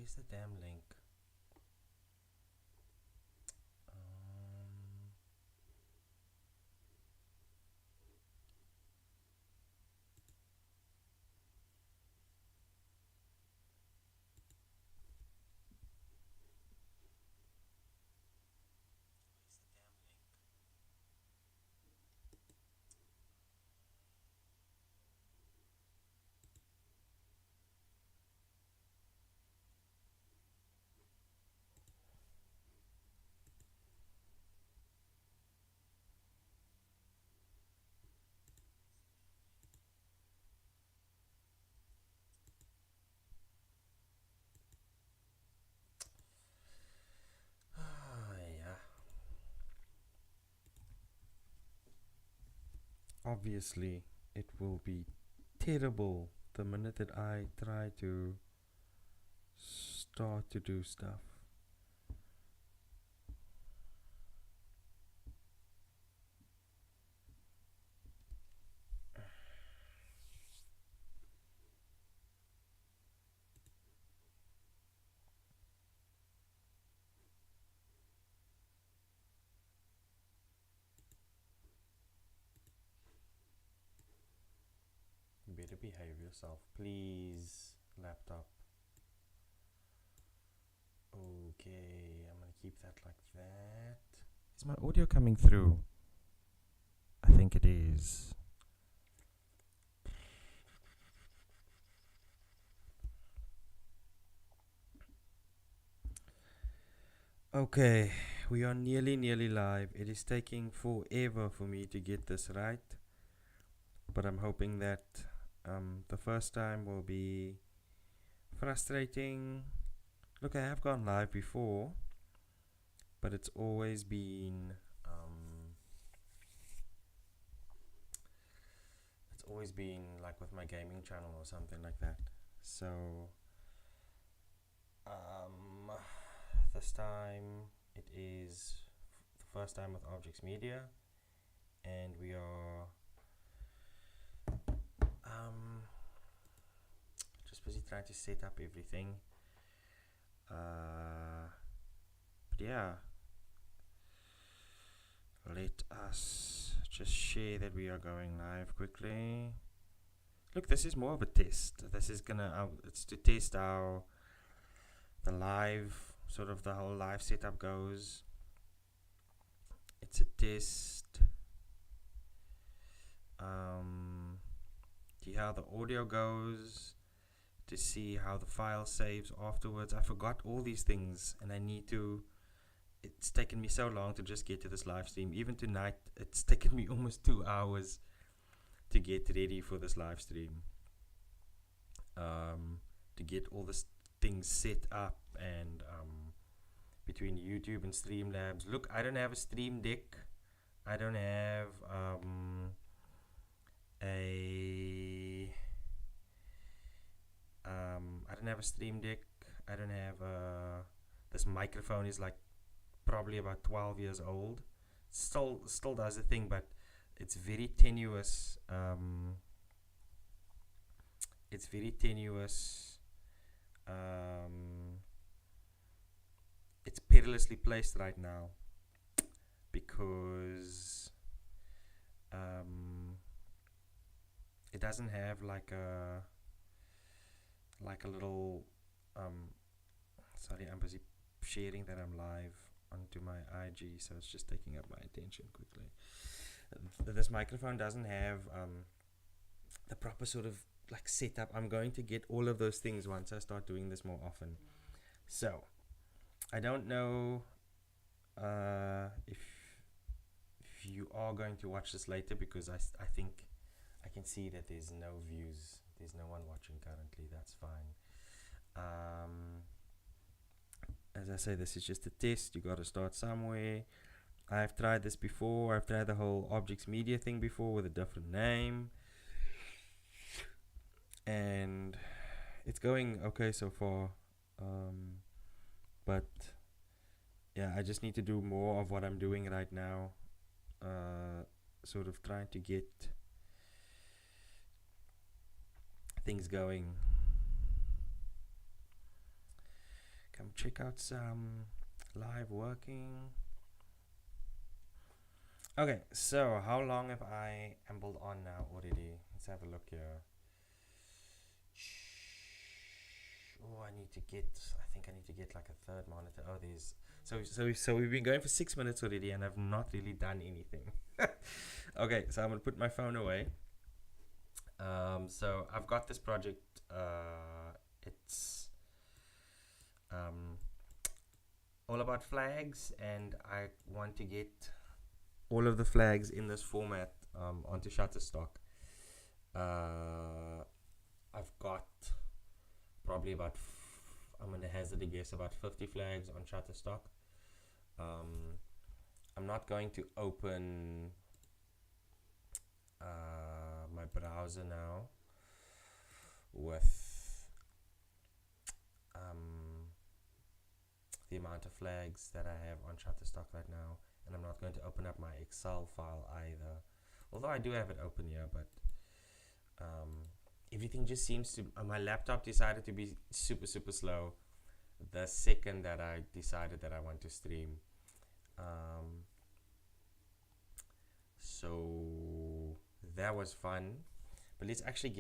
Where's the damn link? Yeah. Obviously, it will be terrible the minute that I try to start to do stuff. You better behave yourself, please, laptop. Okay, I'm gonna keep that like that. Is my audio coming through? I think it is. Okay, we are nearly live. It is taking forever for me to get this right, but I'm hoping that the first time will be frustrating. Look, I have gone live before, but it's always been like with my gaming channel or something like that. So this time it is the first time with Arbjects Media, and we are just busy trying to set up everything. But yeah, let us just share that we are going live quickly. Look, this is more of a test. This is gonna it's to test how the live, sort of the whole live setup goes. It's a test. See how the audio goes, to see how the file saves afterwards. I forgot all these things, and I need to. It's taken me so long to just get to this live stream. Even tonight, it's taken me almost 2 hours to get ready for this live stream. To get all the things set up, and between YouTube and Streamlabs. Look, I don't have a Stream Deck. I don't have I don't have a Stream Deck. I don't have this microphone is like probably about 12 years old. Still does the thing, but it's very tenuous. It's very tenuous. It's perilously placed right now because it doesn't have like a little sorry, I'm busy sharing that I'm live onto my IG, so it's just taking up my attention quickly. This microphone doesn't have the proper sort of like setup. I'm going to get all of those things once I start doing this more often. So I don't know if you are going to watch this later, because I think I can see that there's no views. There's no one watching currently. That's fine. As I say, this is just a test. You got to start somewhere. I've tried this before. I've tried the whole Arbjects Media thing before with a different name, and it's going okay so far. But yeah, I just need to do more of what I'm doing right now. Sort of trying to get things going. Come check out some live working. Okay, so how long have I ambled on now already? Let's have a look here. Oh, I think I need to get like a third monitor. Oh, there's so we've been going for 6 minutes already, and I've not really done anything. Okay, so I'm gonna put my phone away. So I've got this project. It's all about flags, and I want to get all of the flags in this format onto Shutterstock. I've got probably I'm gonna hazard a guess, about 50 flags on Shutterstock. I'm not going to open my browser now with the amount of flags that I have on Shutterstock right now, and I'm not going to open up my Excel file either, although I do have it open here, but everything just seems to my laptop decided to be super slow the second that I decided that I want to stream. So that was fun, but let's actually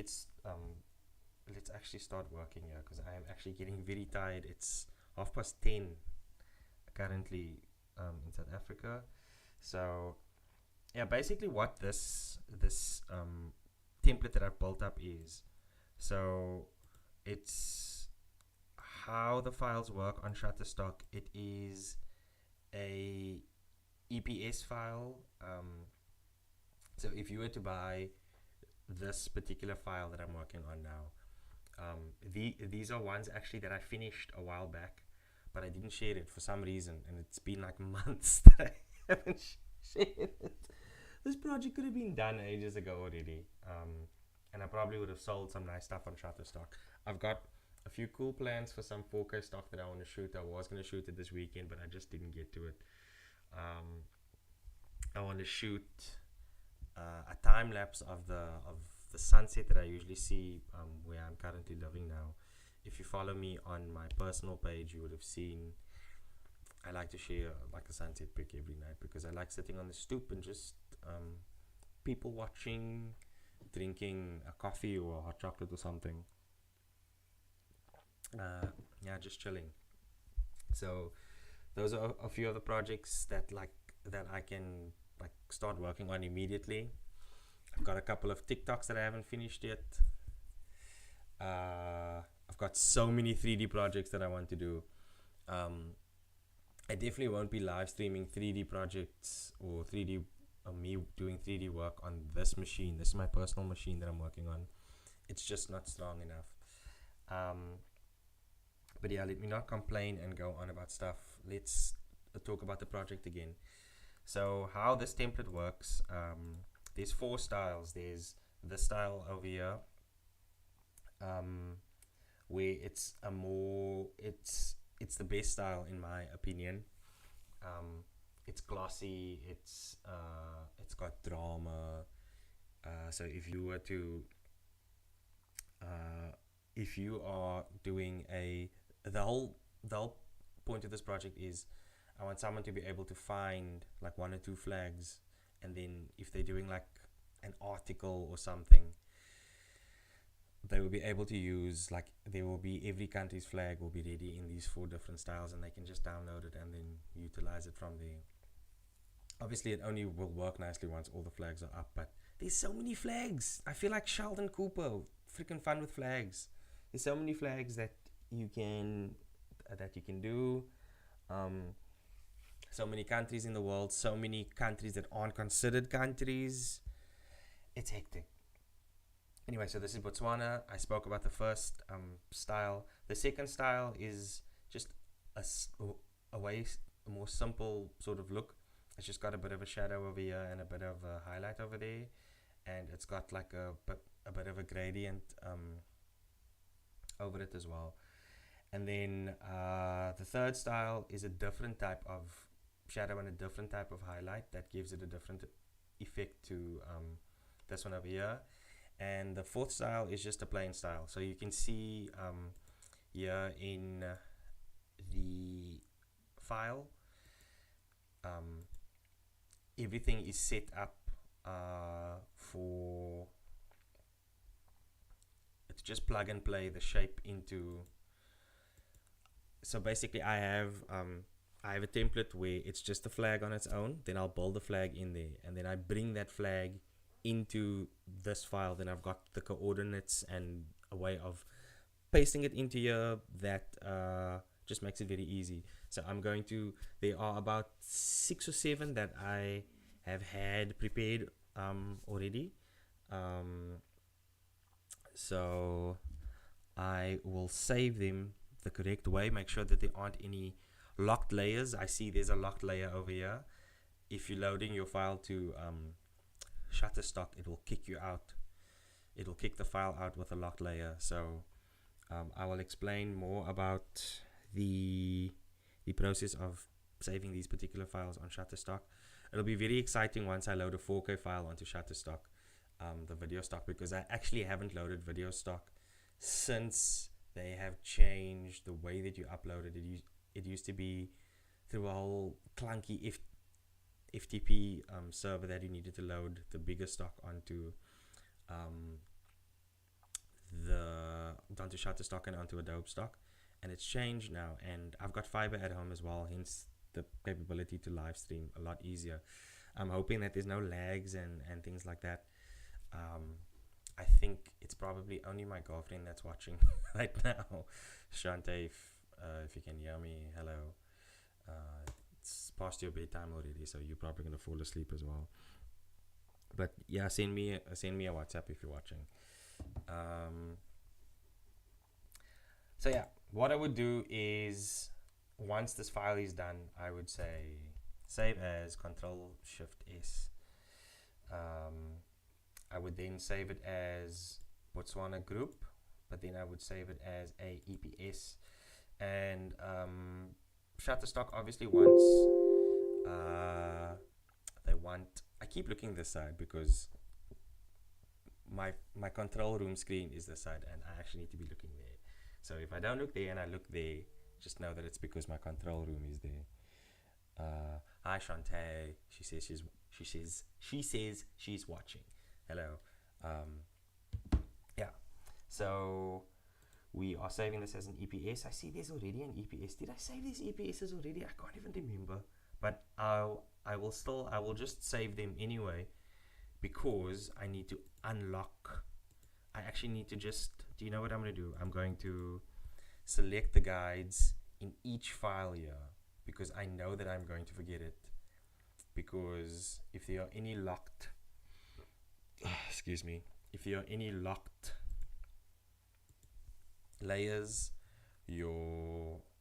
start working here, because I am actually getting very tired. It's 10:30 currently in South Africa. So yeah, basically what this template that I've built up is, so it's how the files work on Shutterstock. It is a EPS file. So if you were to buy this particular file that I'm working on now, these are ones actually that I finished a while back, but I didn't share it for some reason, and it's been like months that I haven't shared it. This project could have been done ages ago already, and I probably would have sold some nice stuff on Shutterstock. I've got a few cool plans for some 4K stuff that I want to shoot. I was going to shoot it this weekend, but I just didn't get to it. I want to shoot a time lapse of the sunset that I usually see where I'm currently living now. If you follow me on my personal page, you would have seen I like to share like a sunset pic every night, because I like sitting on the stoop and just people watching, drinking a coffee or a hot chocolate or something. Yeah, just chilling. So those are a few of the projects that I can start working on immediately. I've got a couple of TikToks that I haven't finished yet. I've got so many 3D projects that I want to do. I definitely won't be live streaming 3D projects or me doing 3D work on this machine. This is my personal machine that I'm working on. It's just not strong enough. But yeah, let me not complain and go on about stuff. Let's talk about the project again. So how this template works, there's 4 styles. There's this style over here, where it's the best style in my opinion. It's glossy, it's got drama. So if you are doing the whole point of this project is I want someone to be able to find like 1 or 2 flags, and then if they're doing like an article or something, they will be able to use, like, every country's flag will be ready in these 4 different styles, and they can just download it and then utilize it from there. Obviously it only will work nicely once all the flags are up, but there's so many flags. I feel like Sheldon Cooper, freaking fun with flags. There's so many flags that you can do. So many countries in the world, so many countries that aren't considered countries. It's hectic. Anyway, so this is Botswana. I spoke about the first style. The second style is just a more simple sort of look. It's just got a bit of a shadow over here and a bit of a highlight over there, and it's got like a bit of a gradient over it as well. And then the third style is a different type of shadow and a different type of highlight that gives it a different effect to this one over here. And the fourth style is just a plain style. So you can see here in the file, everything is set up for it's just plug and play the shape into. So basically I have a template where it's just a flag on its own, then I'll build the flag in there, and then I bring that flag into this file. Then I've got the coordinates and a way of pasting it into here that just makes it very easy. So I'm going to, there are about 6 or 7 that I have had prepared already. So I will save them the correct way, make sure that there aren't any locked layers. I see there's a locked layer over here. If you're loading your file to Shutterstock, it will kick you out. It will kick the file out with a locked layer. So I will explain more about the process of saving these particular files on Shutterstock. It'll be very exciting once I load a 4K file onto Shutterstock, the video stock, because I actually haven't loaded video stock since they have changed the way that you upload it. It used to be through a whole clunky FTP server that you needed to load the bigger stock onto onto Shutterstock and onto Adobe Stock, and it's changed now. And I've got fiber at home as well, hence the capability to live stream a lot easier. I'm hoping that there's no lags and things like that. I think it's probably only my girlfriend that's watching right now. Shante, if you can hear me, hello. It's past your bedtime already, so you're probably gonna fall asleep as well. But yeah, send me a WhatsApp if you're watching. So yeah, what I would do is, once this file is done, I would say save as, Control Shift S. I would then save it as Botswana group, but then I would save it as a EPS. And Shutterstock obviously wants, I keep looking this side because my control room screen is this side, and I actually need to be looking there. So if I don't look there and I look there, just know that it's because my control room is there. Hi Shantae, she says she's watching. Hello. Yeah. So we are saving this as an EPS. I see there's already an EPS. Did I save these EPSs already? I can't even remember. But I will just save them anyway, because I need to unlock. I actually need to just, do you know what I'm going to do? I'm going to select the guides in each file here, because I know that I'm going to forget it. Because if there are any locked, excuse me, if there are any locked layers,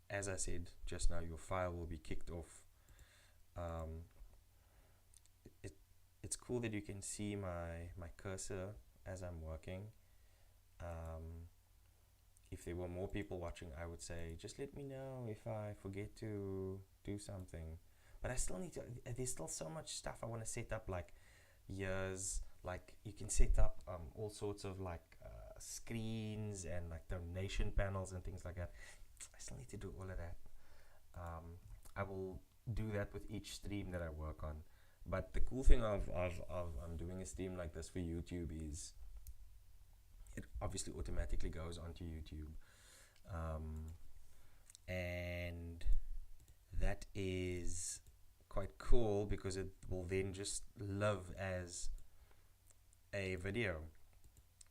as I said just now, your file will be kicked off. It's cool that you can see my cursor as I'm working. If there were more people watching, I would say just let me know if I forget to do something. But I still need to, there's still so much stuff I want to set up, like years, like you can set up all sorts of like screens and like donation panels and things like that. I still need to do all of that. I will do that with each stream that I work on. But the cool thing of doing a stream like this for YouTube is it obviously automatically goes onto YouTube, and that is quite cool because it will then just live as a video,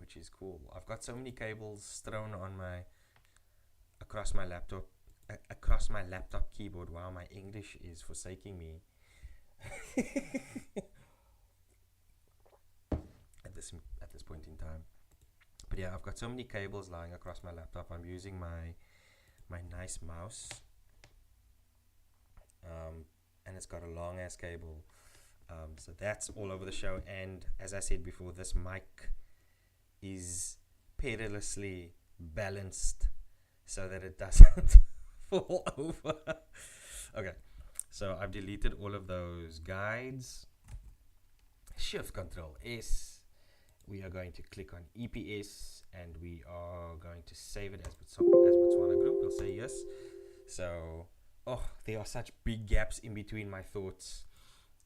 which is cool. I've got so many cables thrown on across my laptop keyboard. Wow, my English is forsaking me at this point in time. But yeah, I've got so many cables lying across my laptop. I'm using my nice mouse, and it's got a long ass cable, so that's all over the show. And as I said before, this mic is perilously balanced so that it doesn't fall over. Okay, so I've deleted all of those guides. Shift Control S. We are going to click on EPS and we are going to save it as Botswana group. We'll say yes. So, oh, there are such big gaps in between my thoughts.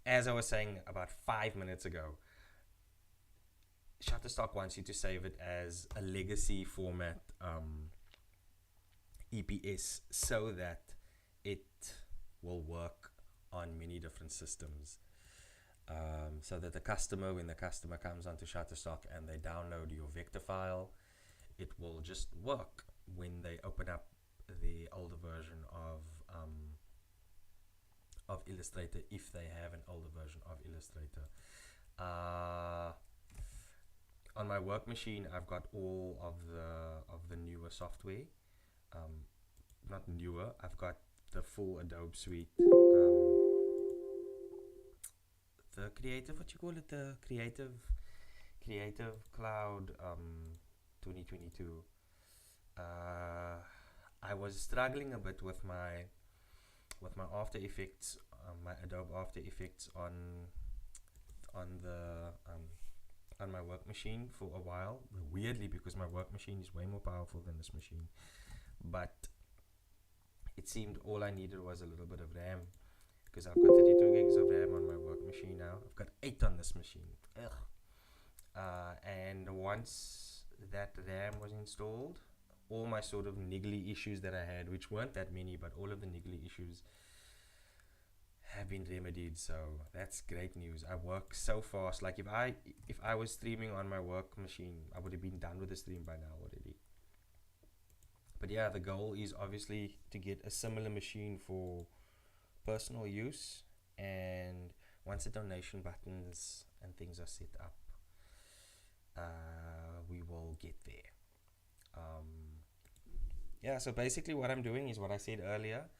As I was saying about 5 minutes ago, Shutterstock wants you to save it as a legacy format EPS so that it will work on many different systems. So that when the customer comes onto Shutterstock and they download your vector file, it will just work when they open up the older version of Illustrator, if they have an older version of Illustrator. On my work machine, I've got all of the newer software. Not newer. I've got the full Adobe suite. The creative, what you call it, the creative cloud 2022. I was struggling a bit with my After Effects, my Adobe After Effects on the on my work machine for a while. Weirdly, because my work machine is way more powerful than this machine, but it seemed all I needed was a little bit of RAM, because I've got 32 gigs of RAM on my work machine now. I've got 8 on this machine. And once that RAM was installed, all my sort of niggly issues that I had, which weren't that many, but all of the niggly issues have been remedied. So that's great news. I work so fast. Like if I was streaming on my work machine, I would have been done with the stream by now already. But yeah, the goal is obviously to get a similar machine for personal use, and once the donation buttons and things are set up, we will get there. Yeah, so basically what I'm doing is what I said earlier.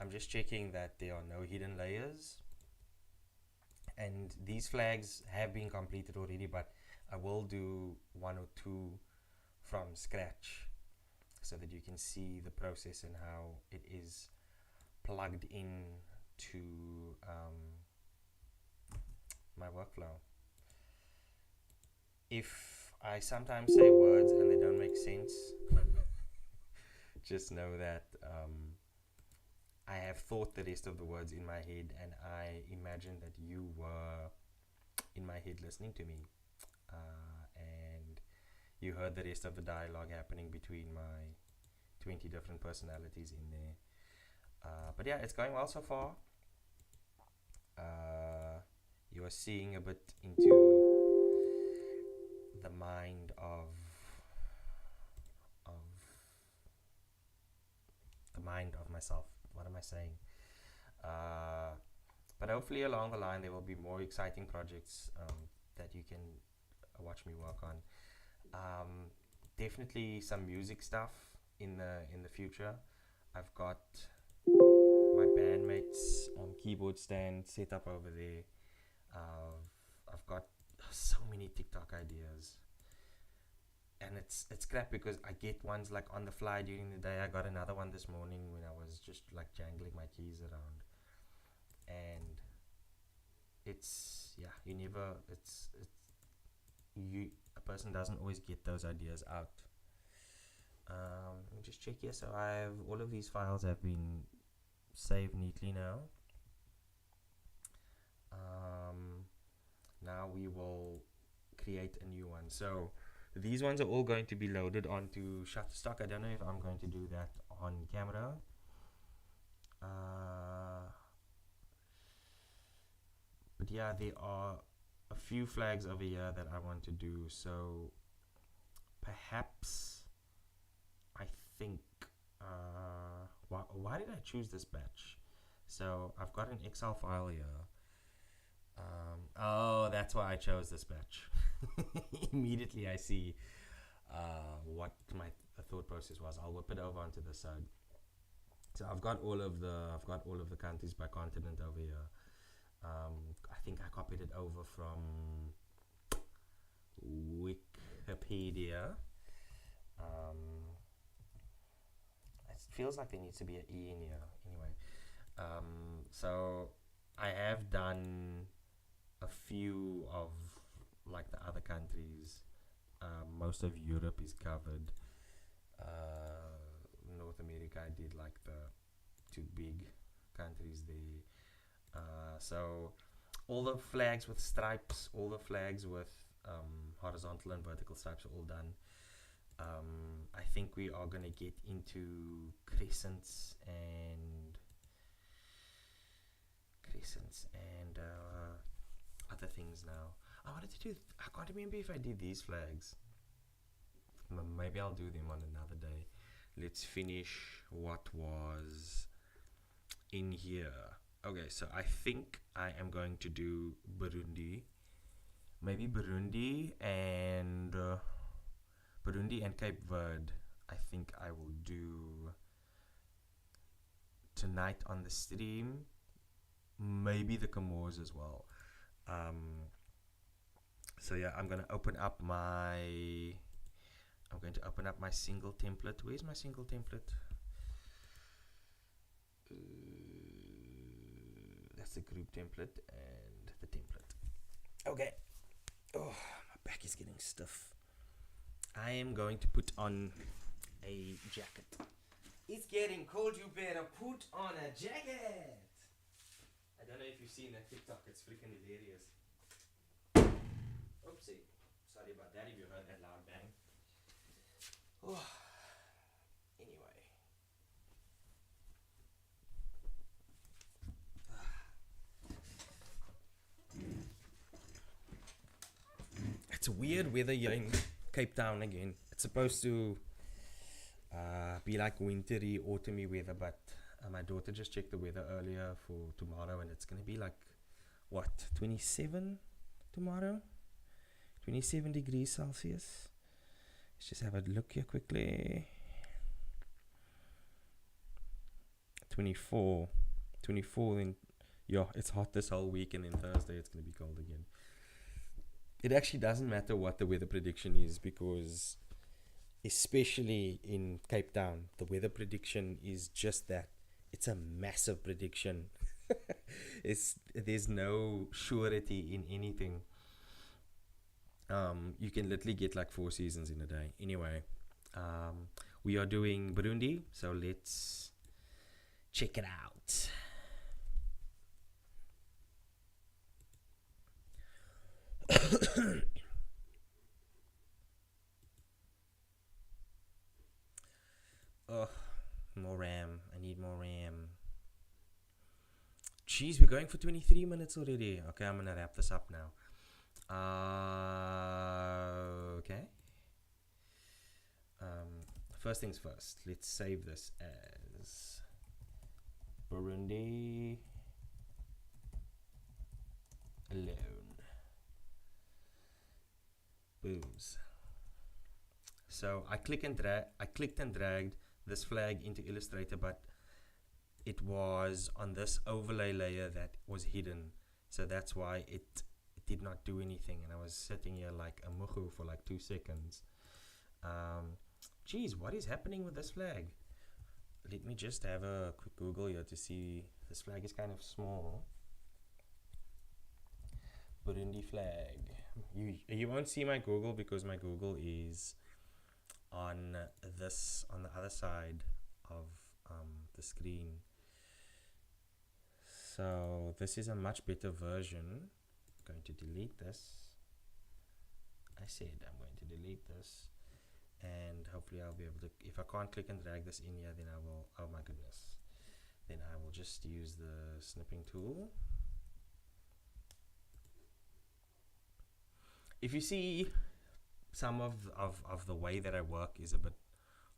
I'm just checking that there are no hidden layers, and these flags have been completed already, but I will do 1 or 2 from scratch so that you can see the process and how it is plugged in to my workflow. If I sometimes say words and they don't make sense, just know that I have thought the rest of the words in my head, and I imagine that you were in my head listening to me, and you heard the rest of the dialogue happening between my 20 different personalities in there. But yeah, it's going well so far. You are seeing a bit into the mind of myself. What am I saying? But hopefully along the line there will be more exciting projects that you can watch me work on. Definitely some music stuff in the future. I've got my bandmates keyboard stand set up over there. I've got so many TikTok ideas, and it's crap because I get ones like on the fly during the day. I got another one this morning when I was just like jangling my keys around, and a person doesn't always get those ideas out. Let me just check here. So all of these files have been saved neatly now. Now we will create a new one. So these ones are all going to be loaded onto Shutterstock. I don't know if I'm going to do that on camera. But yeah, there are a few flags over here that I want to do. So perhaps I think why did I choose this batch? So I've got an Excel file here. Oh, that's why I chose this batch. Immediately I see what my thought process was. I'll whip it over onto the side. So I've got all of the countries by continent over here. I think I copied it over from Wikipedia. It feels like there needs to be an E in here. Anyway, so I have done a few of like the other countries. Most of Europe is covered. North America, I did like two big countries there. So all the flags with stripes, all the flags with horizontal and vertical stripes are all done. I think we are going to get into crescents and other things now. I wanted to do. I can't remember if I did these flags. Maybe I'll do them on another day. Let's finish what was in here. Okay, so I think I am going to do Burundi. Maybe Burundi and Cape Verde. I think I will do tonight on the stream. Maybe the Comores as well. So yeah, I'm going to open up my single template. Where's my single template? That's the group template and the template. Okay. Oh, my back is getting stiff. I am going to put on a jacket. It's getting cold, you better put on a jacket. I don't know if you've seen that TikTok, it's freaking hilarious. Oopsie. Sorry about that if you heard that loud bang. Oh. Anyway. It's weird weather here in Cape Town again. It's supposed to be like wintry, autumny weather, but my daughter just checked the weather earlier for tomorrow, and it's going to be like, what, 27 tomorrow? 27 degrees Celsius. Let's just have a look here quickly. 24, then yeah, it's hot this whole week, and then Thursday it's going to be cold again. It actually doesn't matter what the weather prediction is, because especially in Cape Town, the weather prediction is just that. It's a massive prediction. There's no surety in anything. You can literally get like 4 seasons in a day. Anyway, we are doing Burundi, so let's check it out. Oh, more RAM. I need more RAM. Jeez, we're going for 23 minutes already. Okay, I'm gonna wrap this up now. Okay. First things first. Let's save this as Burundi alone. Booms. So I clicked and dragged this flag into Illustrator, but it was on this overlay layer that was hidden, so that's why it did not do anything, and I was sitting here like a muhu for like 2 seconds. Geez, what is happening with this flag? Let me just have a quick Google here to see. This flag is kind of small. Burundi flag. You won't see my Google because my Google is on the other side of the screen. So this is a much better version. I'm going to delete this. I said I'm going to delete this, and hopefully I'll be able to, if I can't click and drag this in here, then I will, oh my goodness, then I will just use the snipping tool. If you see some of the way that I work is a bit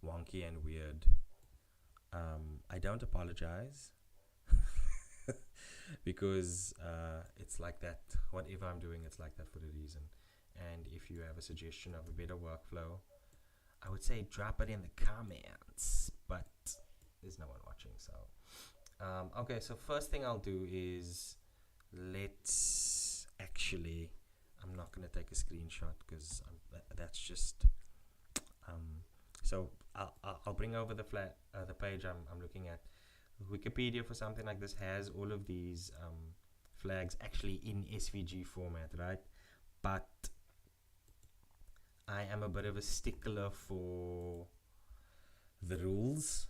wonky and weird, I don't apologize. Because it's like that. Whatever I'm doing, it's like that for a reason. And if you have a suggestion of a better workflow, I would say drop it in the comments, but there's no one watching, so okay, so first thing I'll do is let's actually, I'm not going to take a screenshot because that's just so I'll bring over the page I'm looking at. Wikipedia for something like this has all of these flags actually in SVG format, right? But I am a bit of a stickler for the rules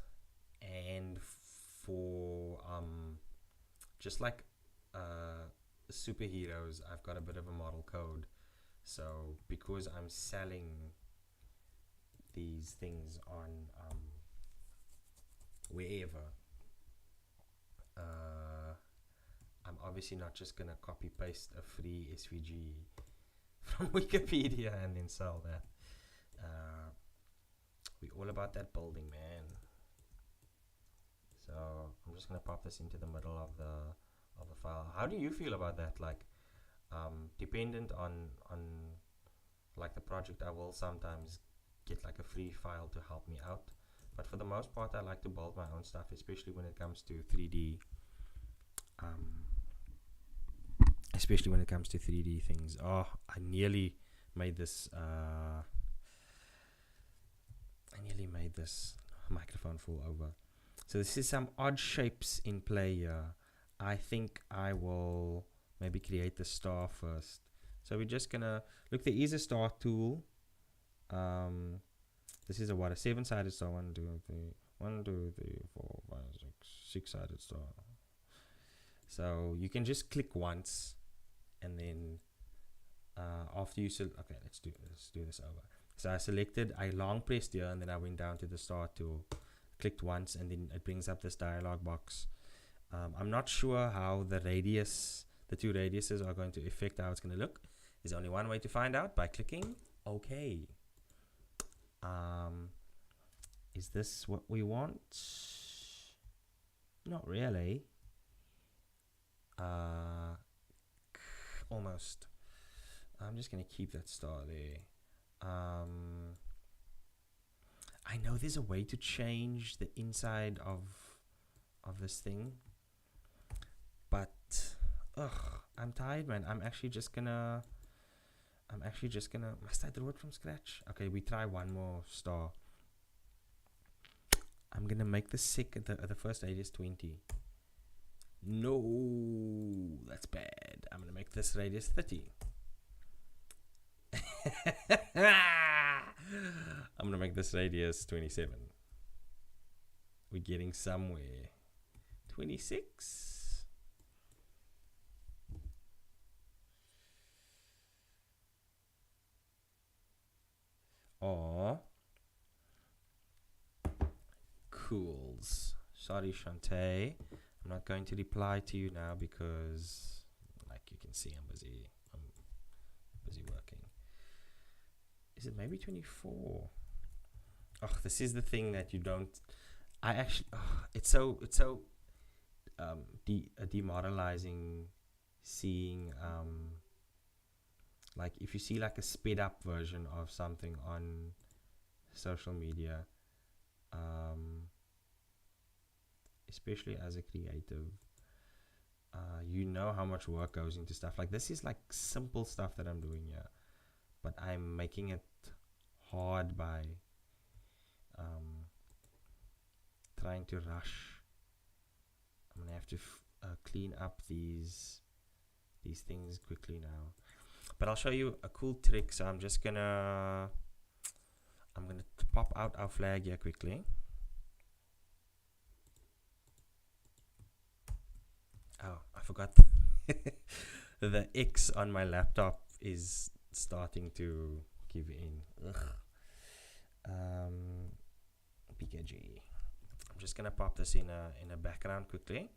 and for just like superheroes, I've got a bit of a model code. So because I'm selling these things on wherever, I'm obviously not just gonna copy paste a free SVG from Wikipedia and then sell that. We all about that building, man. So I'm just gonna pop this into the middle of the file. How do you feel about that? Like, dependent on like the project, I will sometimes get like a free file to help me out. But for the most part, I like to build my own stuff, especially when it comes to 3D. Especially when it comes to 3D things. Oh, I nearly made this. Microphone fall over. So this is some odd shapes in play here. I think I will maybe create the star first. So we're just gonna look. There is a star tool. This is a 7-sided star. 1, 2, 3, 1, 2, 3, 4, 5, 6, 6-sided star. So you can just click once, and then after you okay, let's do this over. So I selected, I long pressed here, and then I went down to the star tool, clicked once, and then it brings up this dialog box. I'm not sure how the two radiuses are going to affect how it's going to look. There's only one way to find out, by clicking OK. Is this what we want? Not really. Almost. I'm just going to keep that star there. I know there's a way to change the inside of this thing, but I'm tired, man. I'm actually just gonna must I draw it from scratch? Okay, we try one more star. I'm gonna make the first radius 20. No, that's bad. I'm gonna make this radius 30. I'm gonna make this radius 27. We're getting somewhere. 26. Or cools. Sorry, Shantae. I'm not going to reply to you now because, like you can see, I'm busy working. Is it maybe 24? Oh, this is the thing that you don't. I actually. It's so demoralizing seeing like if you see like a sped up version of something on social media, especially as a creative, you know how much work goes into stuff. Like this is like simple stuff that I'm doing here, but I'm making it hard by trying to rush. I'm gonna have to clean up these things quickly now, but I'll show you a cool trick. So I'm gonna pop out our flag here quickly. Oh, I forgot the X on my laptop is starting to give in. PKG. I'm just gonna pop this in a background quickly,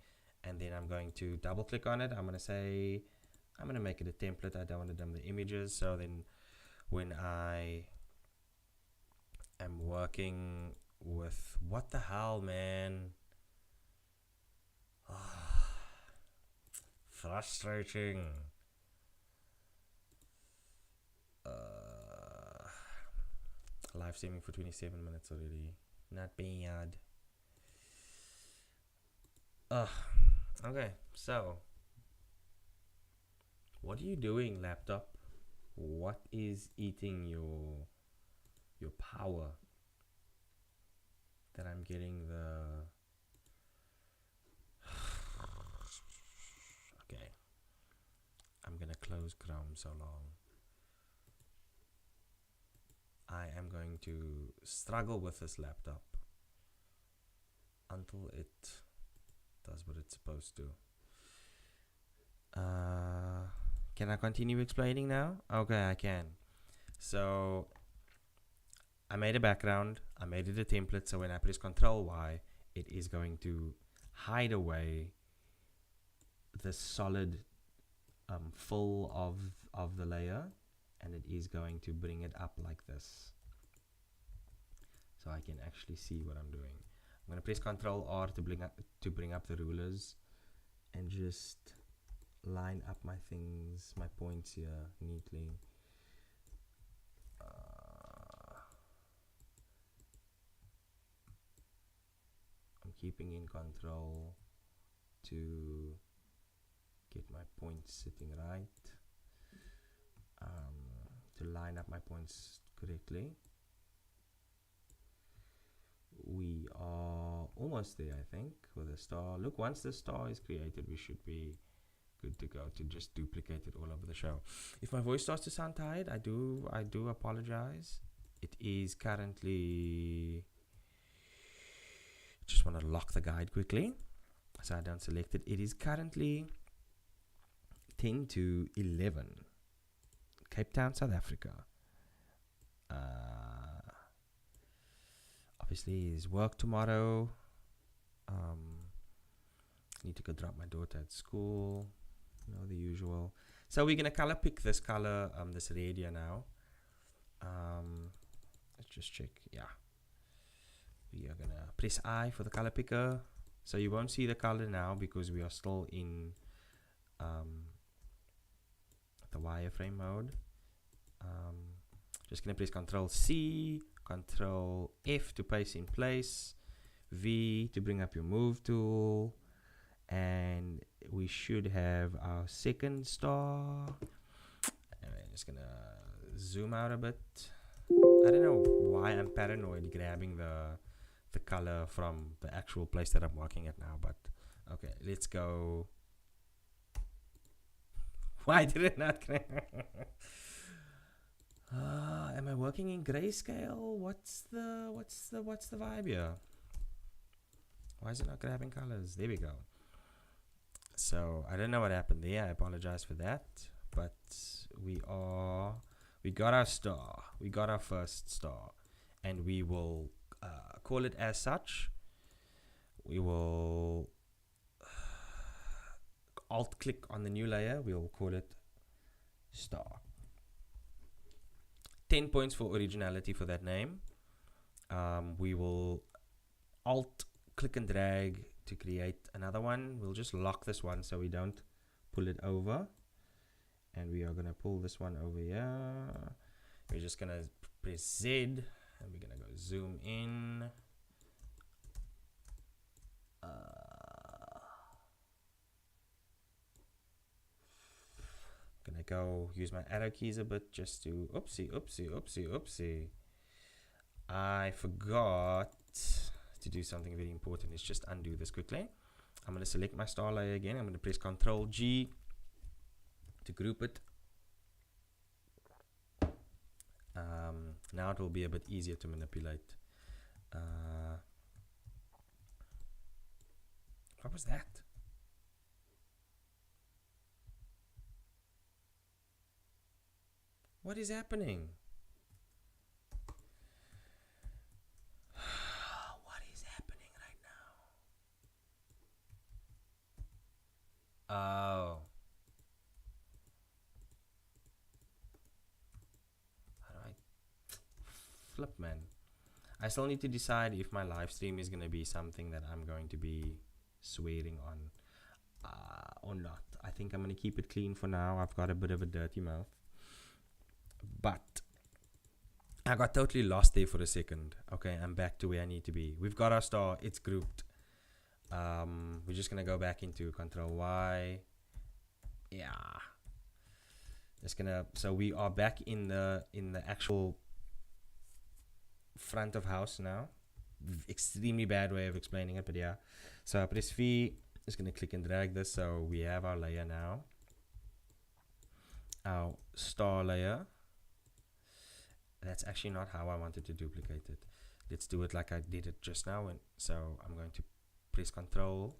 and then I'm going to double click on it. I'm gonna make it a template. I don't want to dump the images. So then when I am working with, what the hell, man? Frustrating. Live streaming for 27 minutes already. Not bad. Okay, so what are you doing, laptop? What is eating your power? That I'm getting the okay. I'm gonna close Chrome so long. I am going to struggle with this laptop until it does what it's supposed to. Can I continue explaining now? Okay, I can. So I made a background, I made it a template, so when I press Ctrl Y, it is going to hide away the solid fill of the layer, and it is going to bring it up like this, so I can actually see what I'm doing. I'm going to press Ctrl R to bring up the rulers and just line up my things, my points here neatly. I'm keeping in control to get my points sitting right, to line up my points correctly. We are almost there, I think, with the star. Look, once the star is created, we should be good to go to just duplicate it all over the show. If my voice starts to sound tired, I do apologize. It is currently, just want to lock the guide quickly so I don't select it. It is currently 10 to 11, Cape Town, South Africa. Obviously is work tomorrow. Need to go drop my daughter at school, the usual. So we're gonna color pick this color, this red here now. Let's just check. Yeah, we are gonna press I for the color picker, so you won't see the color now because we are still in the wireframe mode. Just gonna press Ctrl C, Ctrl F to paste in place, V to bring up your move tool, and we should have our second star. And I'm just gonna zoom out a bit. I don't know why I'm paranoid grabbing the color from the actual place that I'm working at now, but okay, let's go. Why did it not grab? Am I working in grayscale? What's the vibe here? Why is it not grabbing colors? There we go. So I don't know what happened there. I apologize for that. But we got our star. We got our first star, and we will call it as such. We will alt click on the new layer. We will call it star. 10 points for originality for that name. We will alt click and drag to create another one. We'll just lock this one so we don't pull it over, and we are gonna pull this one over here. We're just gonna press Z and we're gonna go zoom in. Gonna go use my arrow keys a bit just to oopsie. I forgot to do something very important. Let's just undo this quickly. I'm gonna select my star layer again. I'm gonna press Ctrl G to group it. Now it will be a bit easier to manipulate. What was that? What is happening? What is happening right now? Oh. How do I flip, man? I still need to decide if my live stream is going to be something that I'm going to be swearing on or not. I think I'm going to keep it clean for now. I've got a bit of a dirty mouth. But I got totally lost there for a second. Okay, I'm back to where I need to be. We've got our star. It's grouped. We're just going to go back into Ctrl Y. Yeah. Just gonna, so we are back in the actual front of house now. Extremely bad way of explaining it, but yeah. So I press V, just gonna click and drag this, so we have our layer now, our star layer. That's actually not how I wanted to duplicate it. Let's do it like I did it just now. And so I'm going to press Ctrl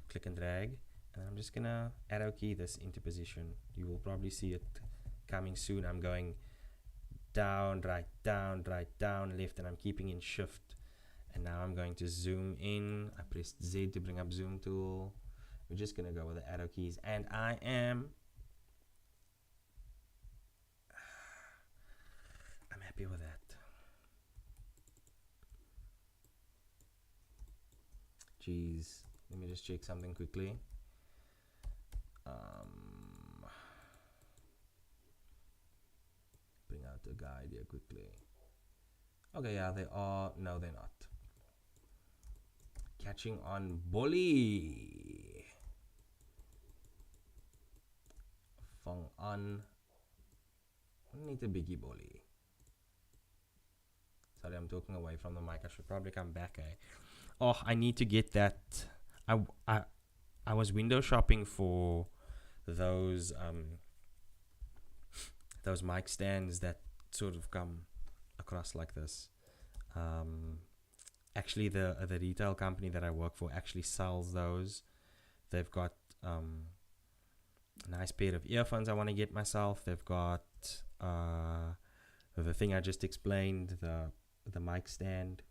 click and drag, and I'm just gonna arrow key this into position. You will probably see it coming soon. I'm going down, right, left, and I'm keeping in shift. And now I'm going to zoom in. I pressed Z to bring up zoom tool. We're just gonna go with the arrow keys, and I'm happy with that. Jeez, let me just check something quickly. Bring out the guide here quickly. Okay, yeah, they are. No, they're not. Catching on bully. Fong on. Need a biggie bully. Sorry, I'm talking away from the mic. I should probably come back, eh? Oh, I need to get that. I was window shopping for those mic stands that sort of come across like this. Actually, the retail company that I work for actually sells those. They've got a nice pair of earphones I want to get myself. They've got the thing I just explained, the mic stand,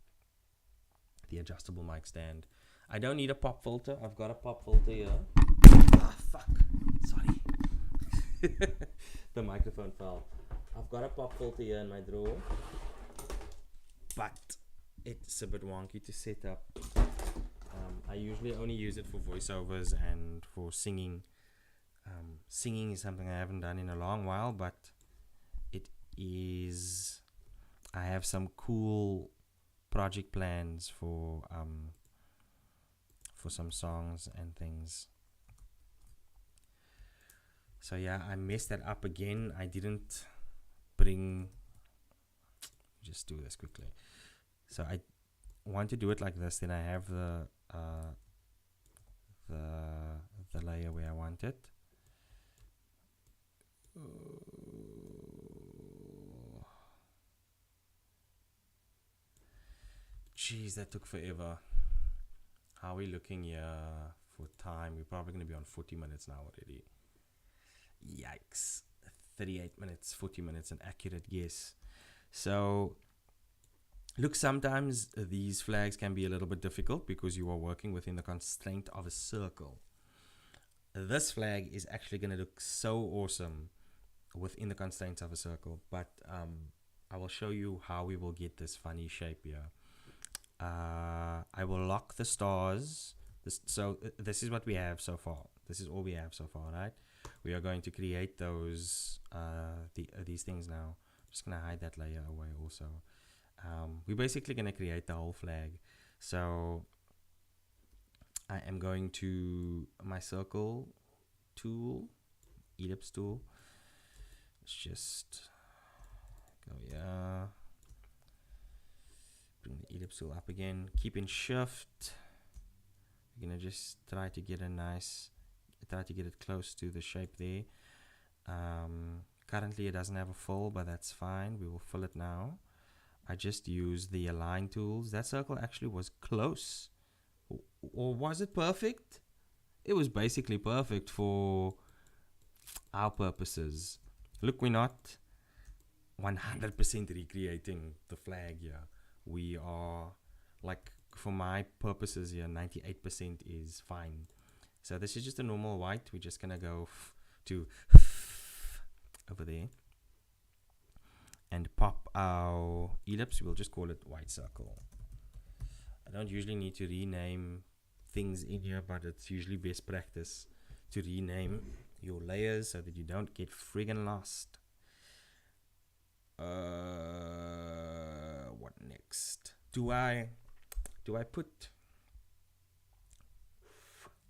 the adjustable mic stand. I don't need a pop filter. I've got a pop filter here. Ah, fuck. Sorry. The microphone fell. I've got a pop filter here in my drawer, but it's a bit wonky to set up. I usually only use it for voiceovers and for singing. Singing is something I haven't done in a long while, but it is. I have some cool project plans for some songs and things. So yeah, I messed that up again. I didn't bring. Just do this quickly. So I want to do it like this. Then I have the layer where I want it. Jeez, that took forever. How are we looking here for time? We're probably going to be on 40 minutes now already. Yikes. 38 minutes, 40 minutes, an accurate guess. So, look, sometimes these flags can be a little bit difficult because you are working within the constraint of a circle. This flag is actually going to look so awesome within the constraints of a circle, but I will show you how we will get this funny shape here. I will lock the stars. This is what we have so far. This is all we have so far, right? We are going to create those these things now. I'm just gonna hide that layer away also. We're basically gonna create the whole flag. So I am going to my circle tool, ellipse tool. Let's just go here. Bring the ellipse tool up again. Keep in shift. We're gonna just try to get it close to the shape there. Currently it doesn't have a fill, but that's fine. We will fill it now. I just used the align tools. That circle actually was close. Or was it perfect? It was basically perfect for our purposes. Look, we're not 100% recreating the flag here. We are, like, for my purposes here, 98% is fine. So this is just a normal white. We're just gonna go to over there and pop our ellipse. We'll just call it white circle. I don't usually need to rename things in here, but it's usually best practice to rename your layers so that you don't get friggin' lost. What next? Do I put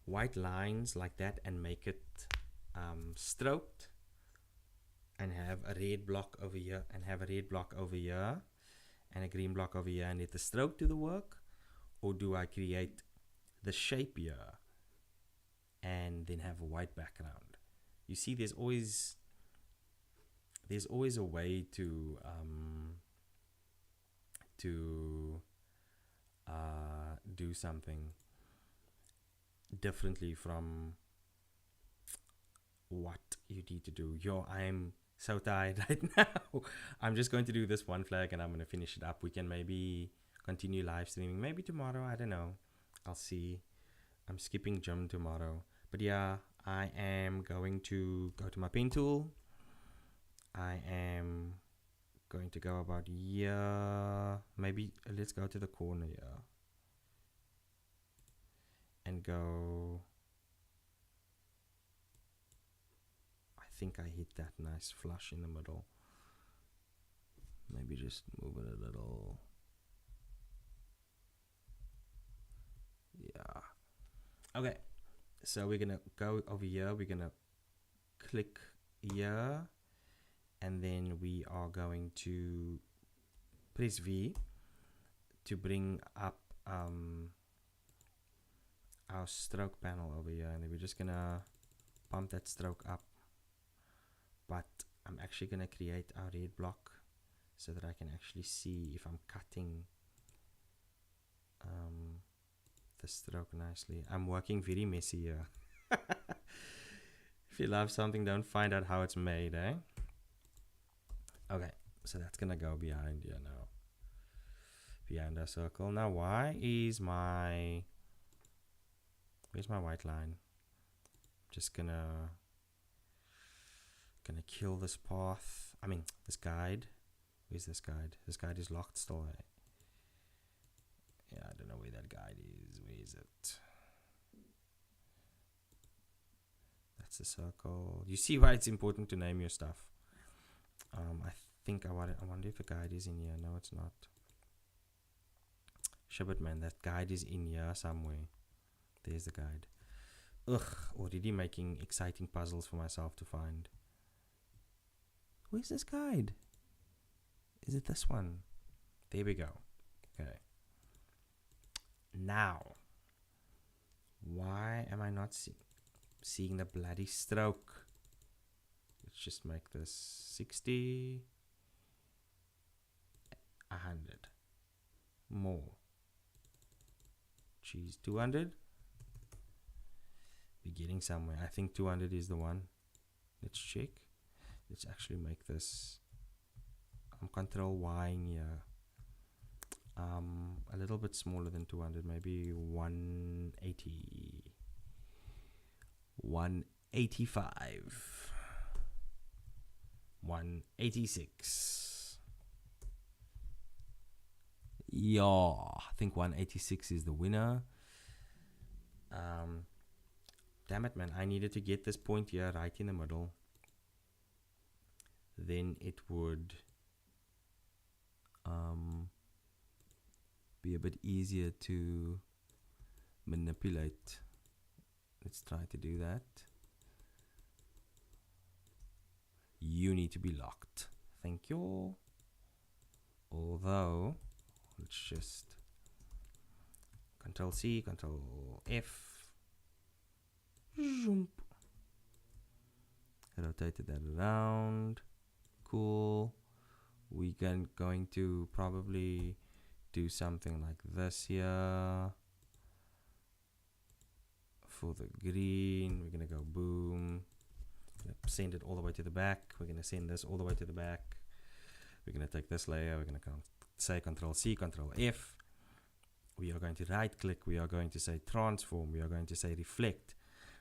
white lines like that and make it stroked and have a red block over here and have a red block over here and a green block over here and let the stroke do the work? Or do I create the shape here and then have a white background? You see, there's always a way to do something. differently from what you need to do. Yo, I'm so tired right now. I'm just going to do this one flag and I'm going to finish it up. We can maybe continue live streaming maybe tomorrow. I don't know. I'll see. I'm skipping gym tomorrow. But yeah, I am going to go to my pen tool. I am going to go about here. Maybe let's go to the corner here. And go. I think I hit that nice flush in the middle. Maybe just move it a little. Yeah. Okay. So we're gonna go over here. We're gonna click here. And then we are going to press V to bring up our stroke panel over here. And then we're just gonna pump that stroke up. But I'm actually gonna create our red block so that I can actually see if I'm cutting the stroke nicely. I'm working very messy here. If you love something, don't find out how it's made, eh? Okay, so that's gonna go behind here now. Behind our circle. Now, where's my white line? Just gonna kill this path. I mean, this guide. Where's this guide? This guide is locked still, eh? Yeah, I don't know where that guide is. Where is it? That's the circle. You see why it's important to name your stuff. I think I wonder if the guide is in here. No, it's not. Shibbit, man, that guide is in here somewhere. There's the guide. Ugh, already making exciting puzzles for myself to find. Where's this guide? Is it this one? There we go. Okay. Now, why am I not seeing the bloody stroke? Let's just make this 60, 100, more. Geez, 200? We're getting somewhere. I think 200 is the one. Let's check. Let's actually make this. I'm control Y-ing here. A little bit smaller than 200, maybe 180. 185. 186. Yeah, I think 186 is the winner. Damn it, man. I needed to get this point here right in the middle. Then it would be a bit easier to manipulate. Let's try to do that. You need to be locked. Thank you. Although, let's just Control C, Control F. Jump. Rotated that around. Cool. We're going to probably do something like this here. For the green, we're going to go boom. Send it all the way to the back. We're going to send this all the way to the back. We're going to take this layer. We're going to say Control C, Control F. We are going to right click. We are going to say transform. We are going to say reflect.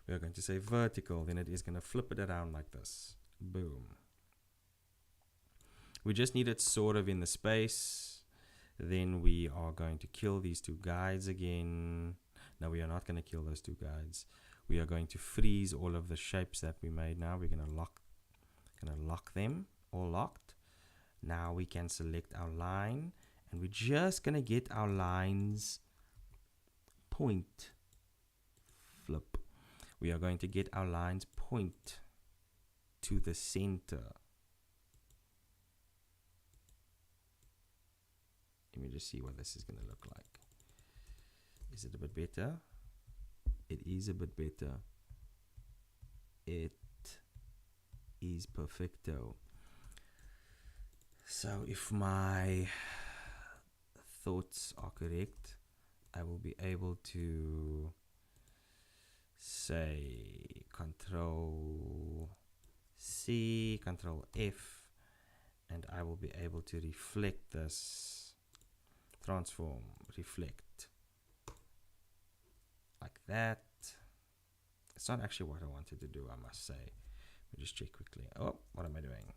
We are going to say vertical. Then it is going to flip it around like this. Boom. We just need it sort of in the space. Then we are going to kill these two guides again. No, we are not going to kill those two guides. We are going to freeze all of the shapes that we made now. We're going to lock them, all locked. Now we can select our line, and we're just going to get our lines point. Flip. We are going to get our lines point to the center. Let me just see what this is going to look like. Is it a bit better? It is a bit better. It is perfecto. So if my thoughts are correct, I will be able to say Control C, Control F, and I will be able to reflect this, transform, reflect, like that. It's not actually what I wanted to do, I must say. Let me just check quickly. Oh, what am I doing?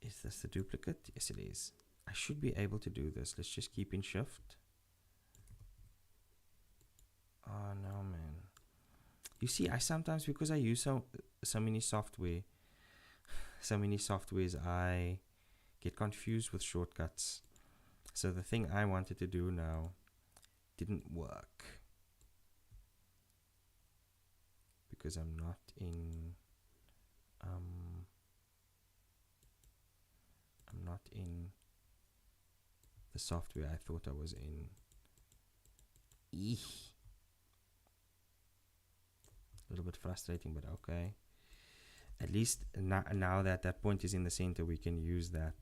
Is this the duplicate? Yes, it is. I should be able to do this. Let's just keep in shift. Oh no, man. You see, I sometimes, because I use so many softwares, I get confused with shortcuts. So the thing I wanted to do now didn't work because I'm not in the software I thought I was in. Eek. A little bit frustrating, but okay. At least now that that point is in the center, we can use that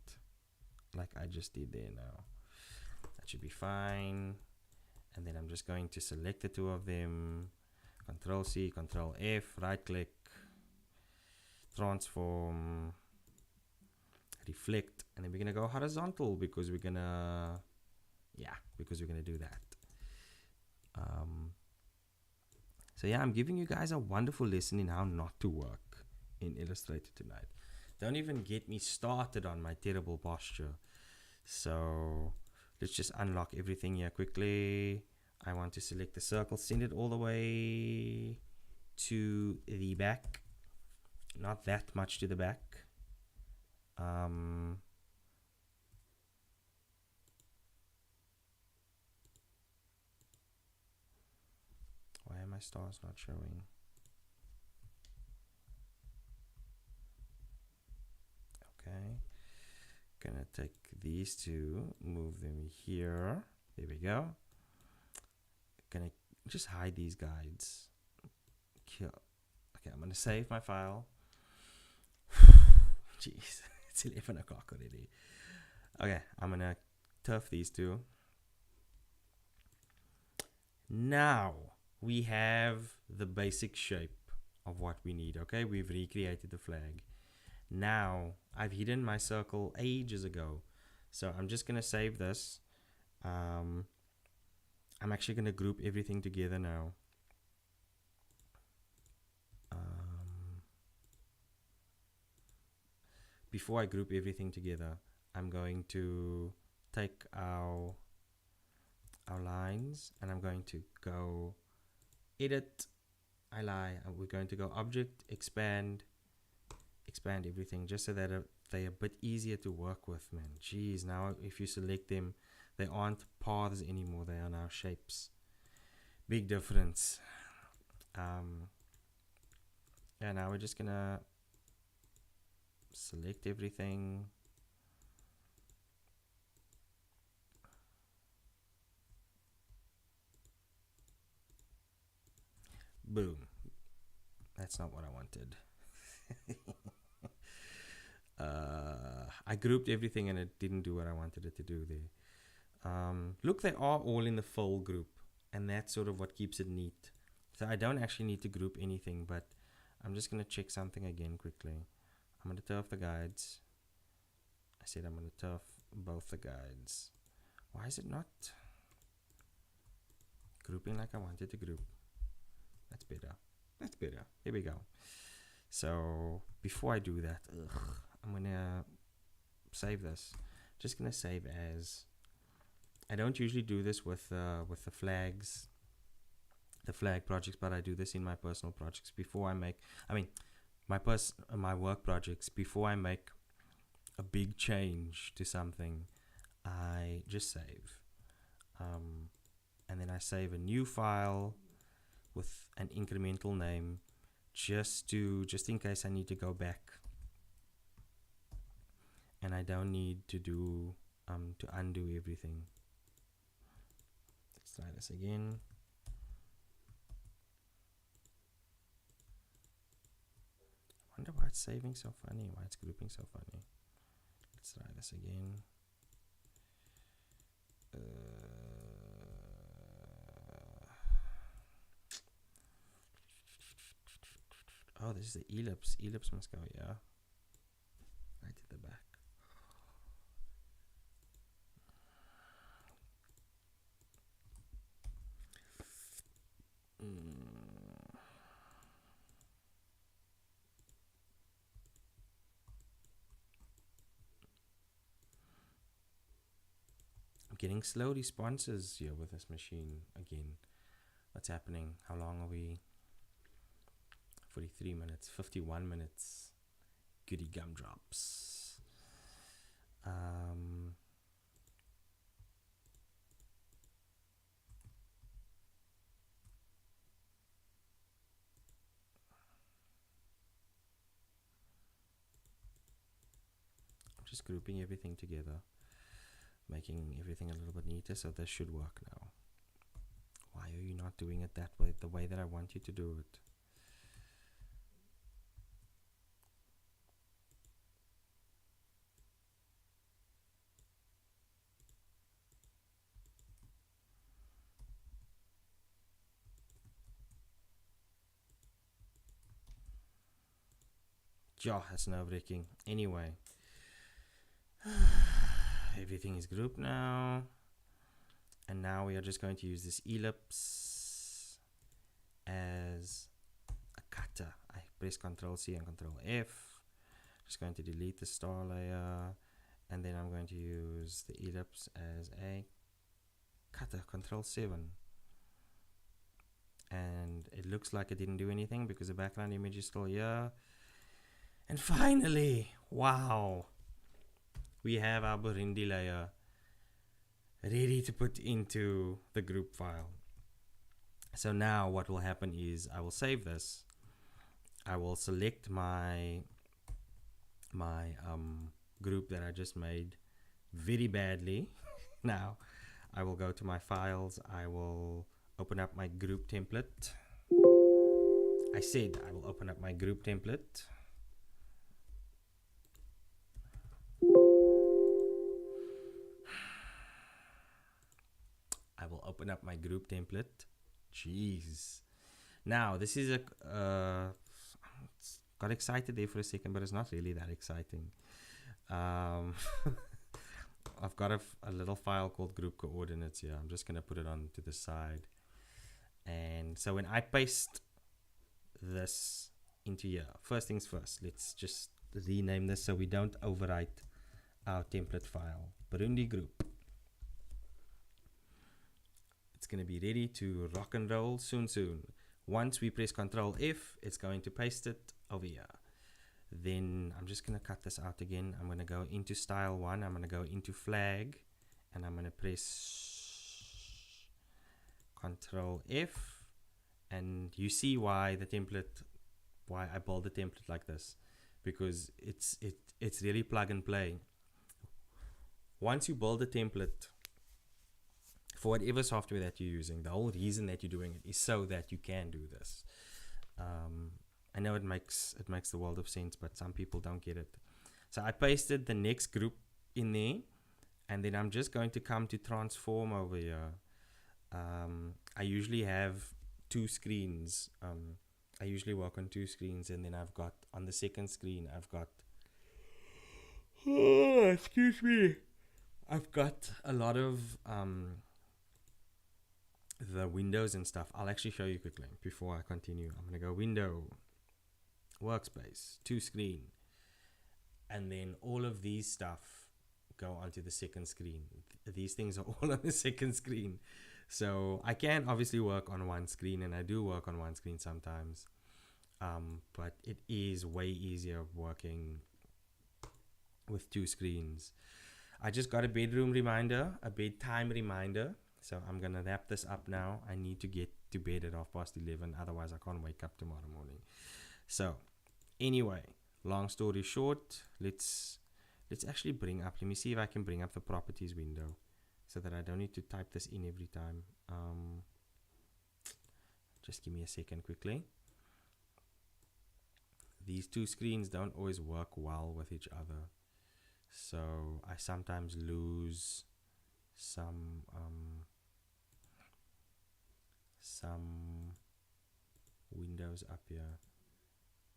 like I just did there now. That should be fine. And then I'm just going to select the two of them. Control C, Control F, right click, transform, reflect, and then we're gonna go horizontal because we're gonna do that. So yeah, I'm giving you guys a wonderful lesson in how not to work in Illustrator tonight. Don't even get me started on my terrible posture. So let's just unlock everything here quickly. I want to select the circle, send it all the way to the back. Not that much to the back. Why are my stars not showing? Okay. Gonna take these two, move them here. There we go. Gonna just hide these guides. Okay, I'm gonna save my file. Jeez, it's 11 o'clock already. Okay, I'm gonna turf these two. Now we have the basic shape of what we need. Okay, we've recreated the flag. Now I've hidden my circle ages ago, so I'm just gonna save this. I'm actually gonna group everything together now. Before I group everything together, I'm going to take our lines and I'm going to go edit. We're going to go object, expand everything, just so that they're a bit easier to work with, man. Jeez, now if you select them, they aren't paths anymore, they are now shapes. Big difference. Yeah, now we're just gonna select everything. Boom. That's not what I wanted. I grouped everything and it didn't do what I wanted it to do there. Look, they are all in the full group, and that's sort of what keeps it neat. So I don't actually need to group anything, but I'm just going to check something again quickly. I'm going to turf the guides. I said I'm going to turf both the guides. Why is it not grouping like I wanted to group? That's better. That's better. Here we go. So before I do that, I'm going to save this. Just going to save as. I don't usually do this with the flags, the flag projects, but I do this in my personal projects before I make, my work projects. Before I make a big change to something, I just save, and then I save a new file with an incremental name, just in case I need to go back, and I don't need to do to undo everything. Let's try this again. I wonder why it's saving so funny, why it's grouping so funny. Let's try this again. Oh, this is the ellipse. Ellipse must go here. Right at the back. I'm getting slow responses here with this machine again. What's happening? How long are we? 43 minutes, 51 minutes. Goody gumdrops. I'm just grouping everything together, making everything a little bit neater, so this should work now. Why are you not doing it that way, the way that I want you to do it? Yeah, that's nerve-wracking. Anyway, everything is grouped now. And now we are just going to use this ellipse as a cutter. I press Ctrl C and Ctrl F. Just going to delete the star layer. And then I'm going to use the ellipse as a cutter, Ctrl 7. And it looks like it didn't do anything because the background image is still here. And finally, wow, we have our Burundi layer ready to put into the group file. So now what will happen is I will save this. I will select my group that I just made very badly. Now I will go to my files. I will open up my group template. I said I will open up my group template. I will open up my group template. Jeez. Now this is got excited there for a second, but it's not really that exciting. I've got a little file called group coordinates here. I'm just going to put it on to the side. And so when I paste this into here, first things first, let's just rename this so we don't overwrite our template file. Burundi group. It's going to be ready to rock and roll soon. Once we press Ctrl F, it's going to paste it over here. Then I'm just going to cut this out again. I'm going to go into style 1. I'm going to go into flag, and I'm going to press Ctrl F, and you see why the template, why I build the template like this, because it's really plug and play. Once you build a template for whatever software that you're using, the whole reason that you're doing it is so that you can do this. I know it makes the world of sense, but some people don't get it. So I pasted the next group in there, and then I'm just going to come to transform over here. I usually have two screens. I usually work on two screens, and then I've got on the second screen I've got excuse me, I've got a lot of the windows and stuff. I'll actually show you quickly before I continue. I'm going to go window, workspace, two screen, and then all of these stuff go onto the second screen. These things are all on the second screen. So I can obviously work on one screen, and I do work on one screen sometimes. But it is way easier working with two screens. I just got a bedroom reminder, a bedtime reminder. So I'm going to wrap this up now. I need to get to bed at 11:30, otherwise I can't wake up tomorrow morning. So anyway, long story short, let's actually bring up, let me see if I can bring up the properties window so that I don't need to type this in every time. Just give me a second quickly. These two screens don't always work well with each other, so I sometimes lose some windows up here.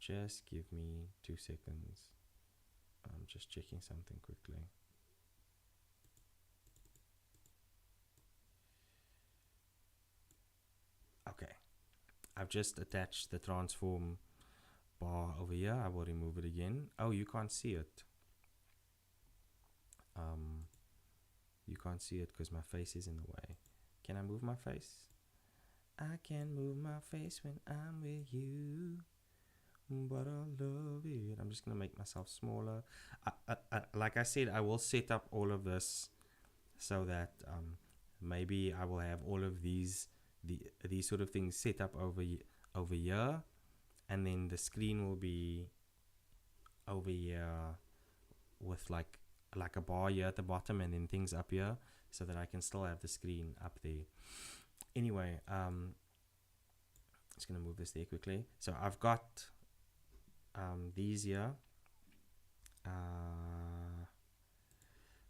Just give me 2 seconds. I'm just checking something quickly. Okay, I've just attached the transform bar over here. I will remove it again. Oh, you can't see it. You can't see it because my face is in the way. Can I move my face? I can move my face when I'm with you, but I love it. I'm just gonna make myself smaller. Like I said, I will set up all of this so that maybe I will have all of these sort of things set up over here, and then the screen will be over here with like a bar here at the bottom, and then things up here, so that I can still have the screen up there. Anyway, just gonna move this there quickly. So I've got these here.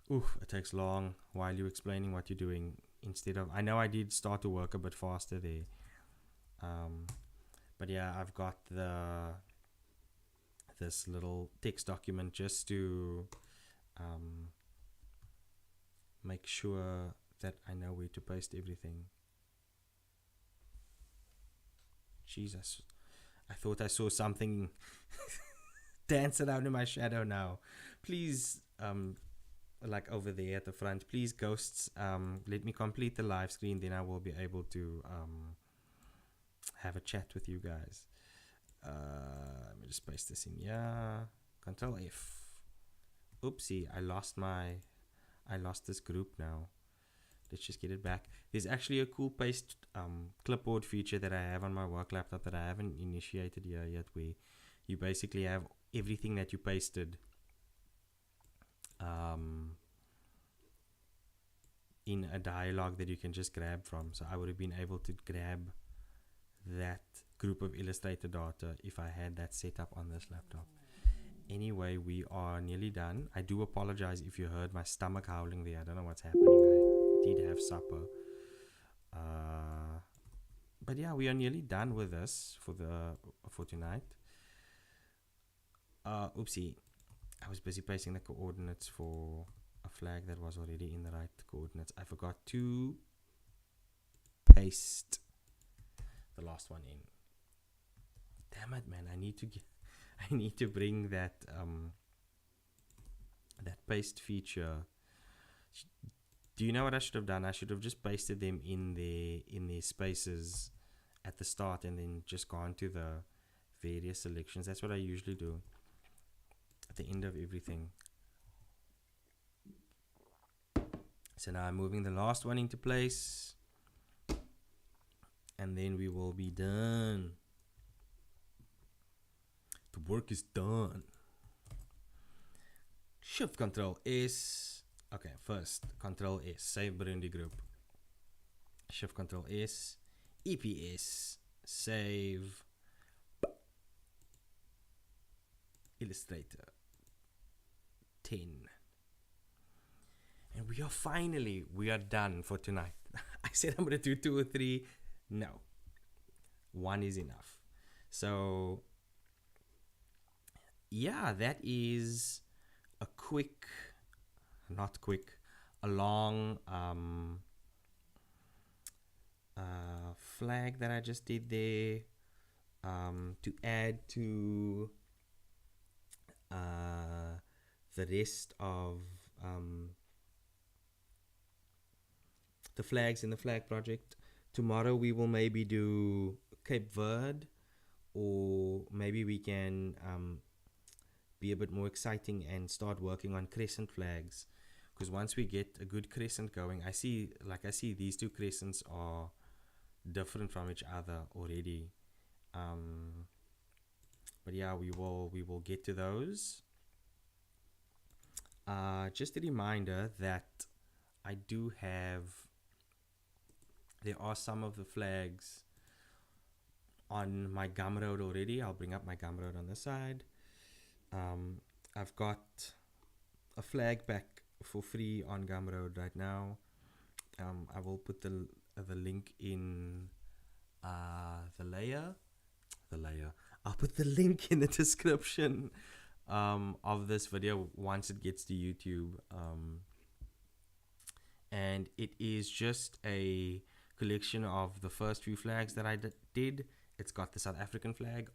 It takes long while you're explaining what you're doing. Instead of, I know I did start to work a bit faster there, but yeah, I've got this little text document just to make sure that I know where to paste everything. Jesus, I thought I saw something dance around in my shadow now. Please, like over there at the front, please, ghosts, let me complete the live screen, then I will be able to have a chat with you guys. Let me just paste this in here. Control F. Oopsie, I lost this group now. Let's just get it back. There's actually a cool paste clipboard feature that I have on my work laptop that I haven't initiated here yet, where you basically have everything that you pasted in a dialogue that you can just grab from. So I would have been able to grab that group of Illustrator data if I had that set up on this laptop. Anyway, we are nearly done. I do apologize if you heard my stomach howling there. I don't know what's happening. I did have supper. But yeah, we are nearly done with this for tonight. Oopsie. I was busy pasting the coordinates for a flag that was already in the right coordinates. I forgot to paste the last one in. Damn it, man! I need to bring that paste feature. Do you know what I should have done? I should have just pasted them in their spaces at the start, and then just gone to the various selections. That's what I usually do at the end of everything. So now I'm moving the last one into place, and then we will be done. The work is done. Shift Control S. Okay, first Control S, save Burundi group. Shift Control S, EPS, save Illustrator 10. And we are done for tonight. I said I'm gonna do 2 or 3. No, 1 is enough. So yeah, that is a long flag that I just did there to add to the rest of the flags in the flag project. Tomorrow we will maybe do Cape Verde, or maybe we can be a bit more exciting and start working on crescent flags, because once we get a good crescent going, I see these 2 crescents are different from each other already, but yeah, we will get to those. Just a reminder that there are some of the flags on my Gumroad already. I'll bring up my Gumroad on the side. I've got a flag pack for free on Gumroad right now. I will put the link in the layer. I'll put the link in the description of this video once it gets to YouTube. And it is just a collection of the first few flags that I did. It's got the South African flag,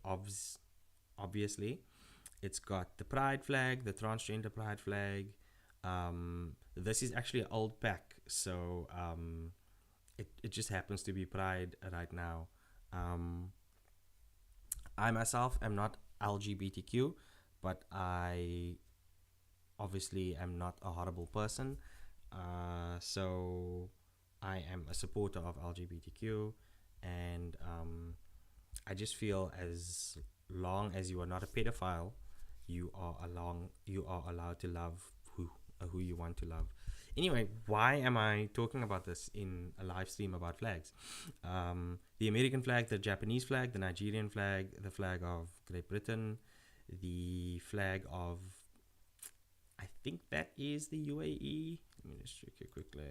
obviously. It's got the pride flag, the transgender pride flag. This is actually an old pack, so it just happens to be pride right now. I myself am not LGBTQ, but I obviously am not a horrible person. So I am a supporter of LGBTQ, and I just feel as long as you are not a pedophile, you are allowed to love who you want to love. Anyway, why am I talking about this in a live stream about flags? The American flag, the Japanese flag, the Nigerian flag, the flag of Great Britain, the flag of, I think that is the UAE. Let me just check it quickly.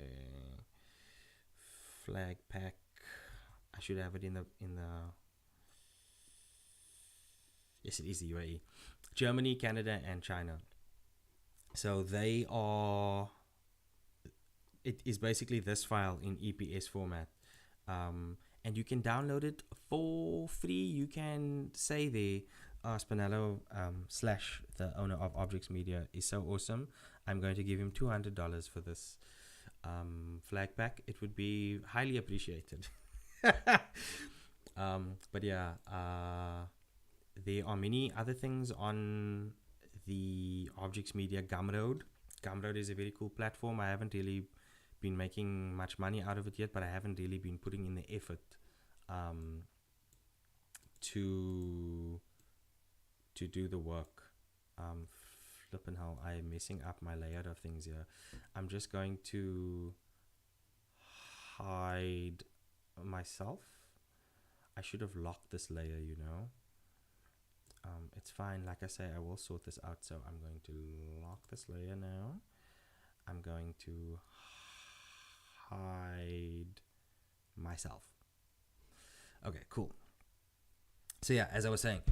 Flag pack. I should have it in the. Yes, it is the UAE. Germany, Canada, and China. So they are. It is basically this file in EPS format, and you can download it for free. You can say there, Spinello / the owner of Arbjects Media is so awesome. I'm going to give him $200 for this flag pack. It would be highly appreciated. But yeah, there are many other things on the Arbjects Media Gumroad. Gumroad is a very cool platform. I haven't really been making much money out of it yet, but I haven't really been putting in the effort to do the work. Flippin' hell, I am messing up my layout of things here. I'm just going to hide myself. I should have locked this layer, you know. It's fine. Like I say, I will sort this out. So I'm going to lock this layer now. I'm going to hide myself. Okay, cool. So yeah, as I was saying,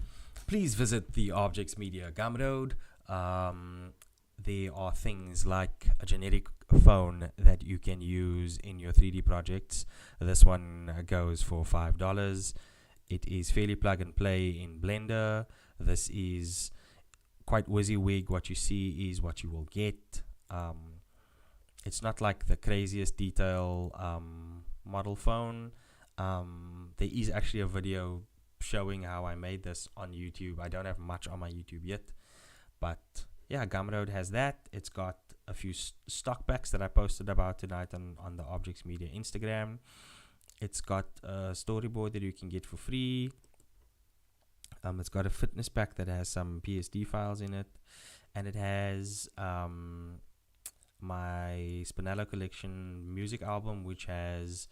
please visit the Arbjects Media Gumroad. There are things like a generic phone that you can use in your 3D projects. This one goes for $5. It is fairly plug and play in Blender. This is quite WYSIWYG. What you see is what you will get. It's not like the craziest detail model phone. There is actually a video showing how I made this on YouTube. I don't have much on my YouTube yet, but yeah, Gumroad has that. It's got a few stock packs that I posted about tonight on the Arbjects Media Instagram. It's got a storyboard that you can get for free. It's got a fitness pack that has some PSD files in it, and it has my Spinello Collection music album, which has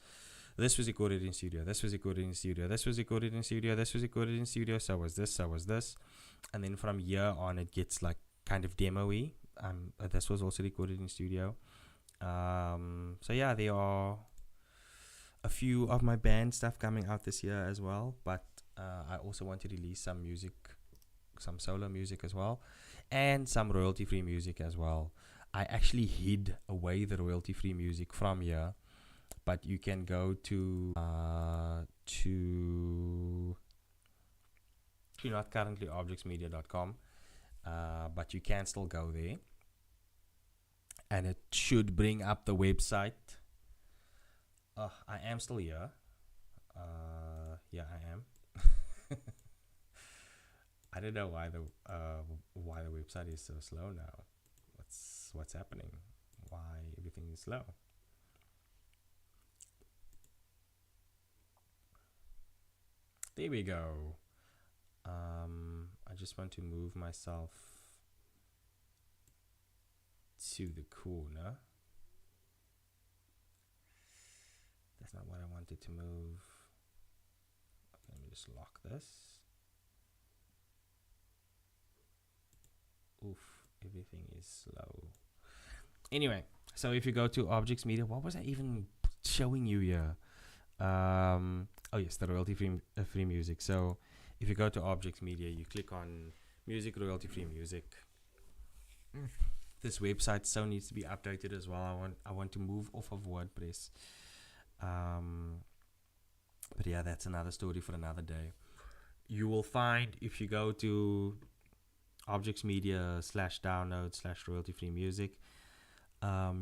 this was recorded in studio, this was recorded in studio, this was recorded in studio, this was recorded in studio, so was this, and then from here on it gets like kind of demo-y. This was also recorded in studio. So yeah, there are a few of my band stuff coming out this year as well, but I also want to release some music, some solo music as well, and some royalty-free music as well. I actually hid away the royalty-free music from here, but you can go to not currently arbjectsmedia.com, but you can still go there, and it should bring up the website. I am still here. Yeah, I am. I don't know why the website is so slow now. What's happening? Why everything is slow? There we go. I just want to move myself to the corner. That's not what I wanted to move. Okay, let me just lock this. Oof, everything is slow. Anyway, so if you go to Arbjects Media, what was I even showing you here? Oh yes, the royalty free music. So if you go to Arbjects Media, you click on music, royalty free music. This website so needs to be updated as well. I want to move off of WordPress. But yeah, that's another story for another day. You will find, if you go to Arbjects Media /download /royalty free music,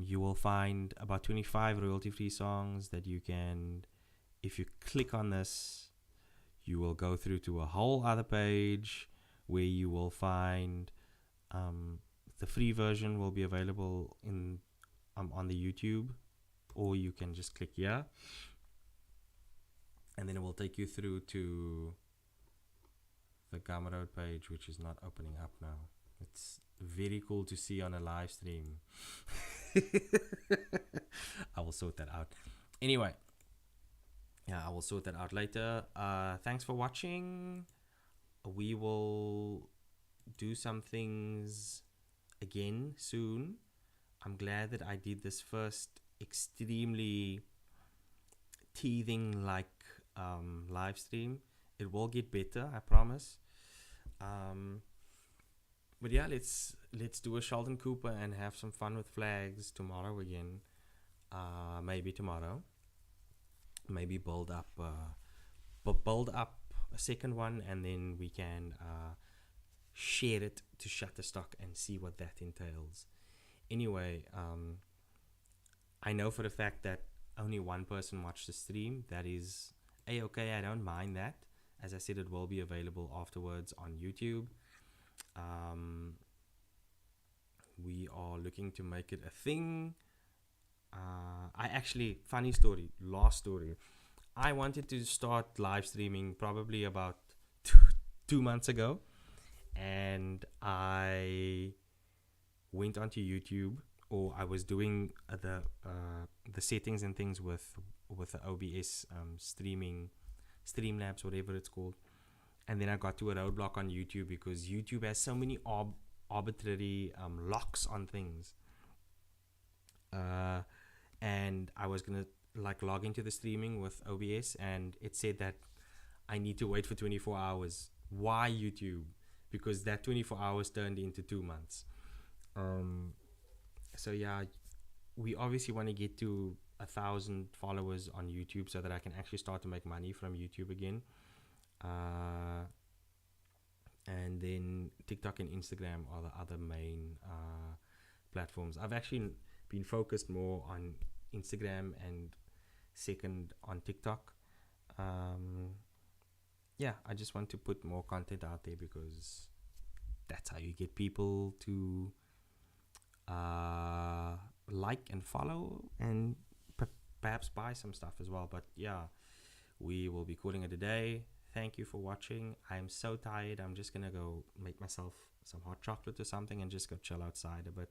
you will find about 25 royalty free songs that you can, if you click on this, you will go through to a whole other page where you will find the free version will be available in on the YouTube, or you can just click here, and then it will take you through to the Gumroad page, which is not opening up now. It's very cool to see on a live stream. I will sort that out. Anyway, yeah, I will sort that out later. Thanks for watching. We will do some things again soon. I'm glad that I did this first extremely teething like live stream. It will get better, I promise. But yeah, let's do a Sheldon Cooper and have some fun with flags tomorrow again. Maybe tomorrow. Maybe build up a second one, and then we can share it to Shutterstock and see what that entails. Anyway, I know for the fact that only one person watched the stream. That is a-okay. I don't mind that. As I said, it will be available afterwards on YouTube. We are looking to make it a thing. I actually, funny story, last story. I wanted to start live streaming probably about 2 months ago, and I went onto YouTube, or I was doing the settings and things with the OBS streaming, Streamlabs, whatever it's called. And then I got to a roadblock on YouTube because YouTube has so many arbitrary locks on things. And I was gonna log into the streaming with OBS, and it said that I need to wait for 24 hours. Why, YouTube? Because that 24 hours turned into 2 months. So yeah, we obviously want to get to 1,000 followers on YouTube so that I can actually start to make money from YouTube again. And then TikTok and Instagram are the other main platforms. I've actually been focused more on Instagram and second on TikTok. Yeah, I just want to put more content out there because that's how you get people to like and follow and perhaps buy some stuff as well. But yeah, we will be calling it a day. Thank you for watching. I'm so tired. I'm just gonna go make myself some hot chocolate or something and just go chill outside a bit.